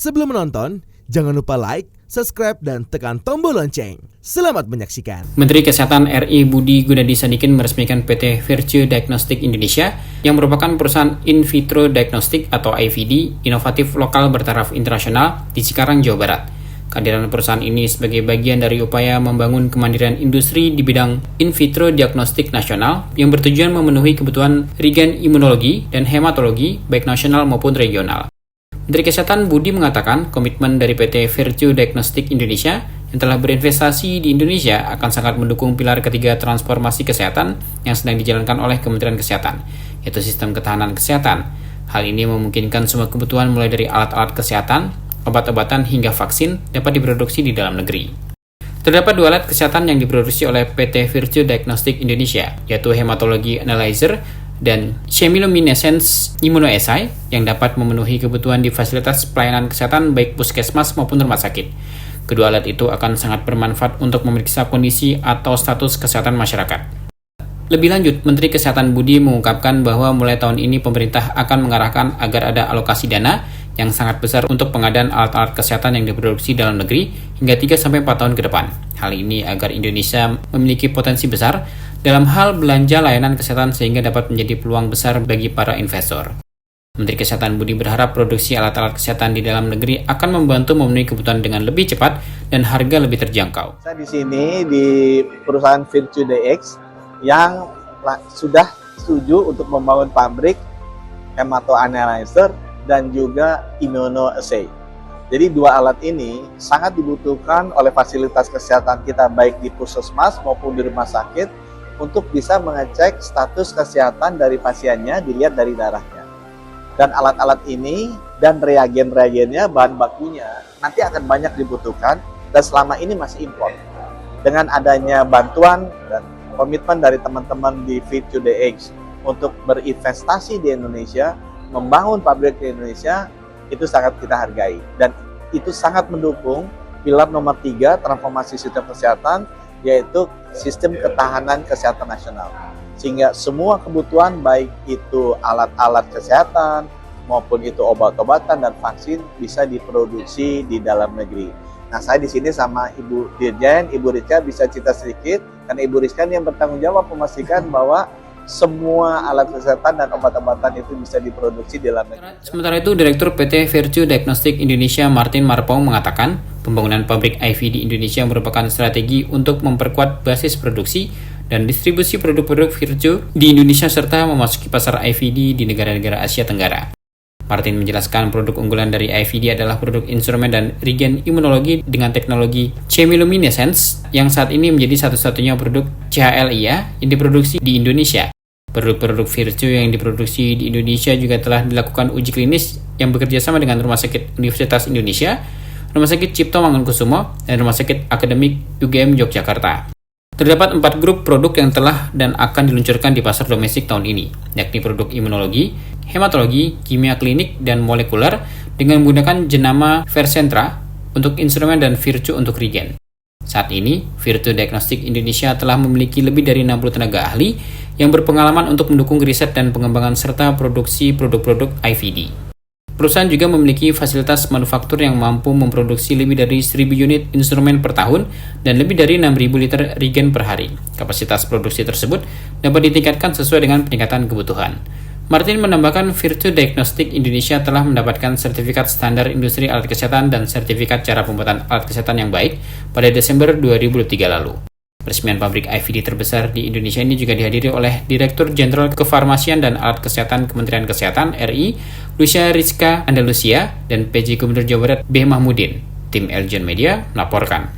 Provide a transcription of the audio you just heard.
Sebelum menonton, jangan lupa like, subscribe, dan tekan tombol lonceng. Selamat menyaksikan. Menteri Kesehatan RI Budi Gunadi Sadikin meresmikan PT Virtue Diagnostic Indonesia yang merupakan perusahaan in vitro diagnostik atau IVD inovatif lokal bertaraf internasional di Cikarang, Jawa Barat. Kehadiran perusahaan ini sebagai bagian dari upaya membangun kemandirian industri di bidang in vitro diagnostik nasional yang bertujuan memenuhi kebutuhan regen imunologi dan hematologi baik nasional maupun regional. Menteri Kesehatan Budi mengatakan komitmen dari PT Virtue Diagnostic Indonesia yang telah berinvestasi di Indonesia akan sangat mendukung pilar ketiga transformasi kesehatan yang sedang dijalankan oleh Kementerian Kesehatan, yaitu sistem ketahanan kesehatan. Hal ini memungkinkan semua kebutuhan mulai dari alat-alat kesehatan, obat-obatan hingga vaksin dapat diproduksi di dalam negeri. Terdapat 2 alat kesehatan yang diproduksi oleh PT Virtue Diagnostic Indonesia, yaitu Hematology Analyzer dan Chemiluminescence Immunoassay yang dapat memenuhi kebutuhan di fasilitas pelayanan kesehatan baik puskesmas maupun rumah sakit. Kedua alat itu akan sangat bermanfaat untuk memeriksa kondisi atau status kesehatan masyarakat. Lebih lanjut, Menteri Kesehatan Budi mengungkapkan bahwa mulai tahun ini pemerintah akan mengarahkan agar ada alokasi dana yang sangat besar untuk pengadaan alat-alat kesehatan yang diproduksi dalam negeri hingga 3-4 tahun ke depan. Hal ini agar Indonesia memiliki potensi besar dalam hal belanja layanan kesehatan sehingga dapat menjadi peluang besar bagi para investor. Menteri Kesehatan Budi berharap produksi alat-alat kesehatan di dalam negeri akan membantu memenuhi kebutuhan dengan lebih cepat dan harga lebih terjangkau. Saya di sini di perusahaan Virtue DX yang sudah setuju untuk membangun pabrik hematoanalyzer dan juga immunoassay. Jadi 2 alat ini sangat dibutuhkan oleh fasilitas kesehatan kita baik di puskesmas maupun di rumah sakit untuk bisa mengecek status kesehatan dari pasiennya dilihat dari darahnya. Dan alat-alat ini dan reagen-reagennya, bahan bakunya nanti akan banyak dibutuhkan dan selama ini masih impor. Dengan adanya bantuan dan komitmen dari teman-teman di Virtue DX untuk berinvestasi di Indonesia, membangun pabrik di Indonesia, itu sangat kita hargai. Dan itu sangat mendukung pilar nomor 3 transformasi sistem kesehatan, yaitu sistem ketahanan kesehatan nasional. Sehingga semua kebutuhan baik itu alat-alat kesehatan maupun itu obat-obatan dan vaksin bisa diproduksi di dalam negeri. Nah, saya di sini sama Ibu Dirjen, Ibu Rizka bisa cerita sedikit, karena Ibu Rizka yang bertanggung jawab memastikan bahwa semua alat kesehatan dan obat-obatan itu bisa diproduksi di dalam negeri. Sementara itu, Direktur PT Virtue Diagnostic Indonesia Martin Marpong mengatakan, pembangunan pabrik IVD di Indonesia merupakan strategi untuk memperkuat basis produksi dan distribusi produk-produk Virtue di Indonesia serta memasuki pasar IVD di negara-negara Asia Tenggara. Martin menjelaskan produk unggulan dari IVD adalah produk instrumen dan regen imunologi dengan teknologi chemiluminescence yang saat ini menjadi satu-satunya produk CHLIA yang diproduksi di Indonesia. Produk-produk Virtue yang diproduksi di Indonesia juga telah dilakukan uji klinis yang bekerja sama dengan Rumah Sakit Universitas Indonesia, Rumah Sakit Cipto Mangunkusumo, dan Rumah Sakit Akademik UGM Yogyakarta. Terdapat 4 grup produk yang telah dan akan diluncurkan di pasar domestik tahun ini, yakni produk imunologi, hematologi, kimia klinik, dan molekuler dengan menggunakan jenama Vercentra untuk instrumen dan Virtue untuk regen. Saat ini, Virtue Diagnostic Indonesia telah memiliki lebih dari 60 tenaga ahli yang berpengalaman untuk mendukung riset dan pengembangan serta produksi produk-produk IVD. Perusahaan juga memiliki fasilitas manufaktur yang mampu memproduksi lebih dari 1.000 unit instrumen per tahun dan lebih dari 6.000 liter regen per hari. Kapasitas produksi tersebut dapat ditingkatkan sesuai dengan peningkatan kebutuhan. Martin menambahkan Virtue Diagnostic Indonesia telah mendapatkan sertifikat standar industri alat kesehatan dan sertifikat cara pembuatan alat kesehatan yang baik pada Desember 2003 lalu. Peresmian pabrik IVD terbesar di Indonesia ini juga dihadiri oleh Direktur Jenderal Kefarmasian dan Alat Kesehatan Kementerian Kesehatan RI, Lucia Rizka Andalusia, dan PJ Gubernur Jawa Barat B. Mahmudin. Tim Eljon Media melaporkan.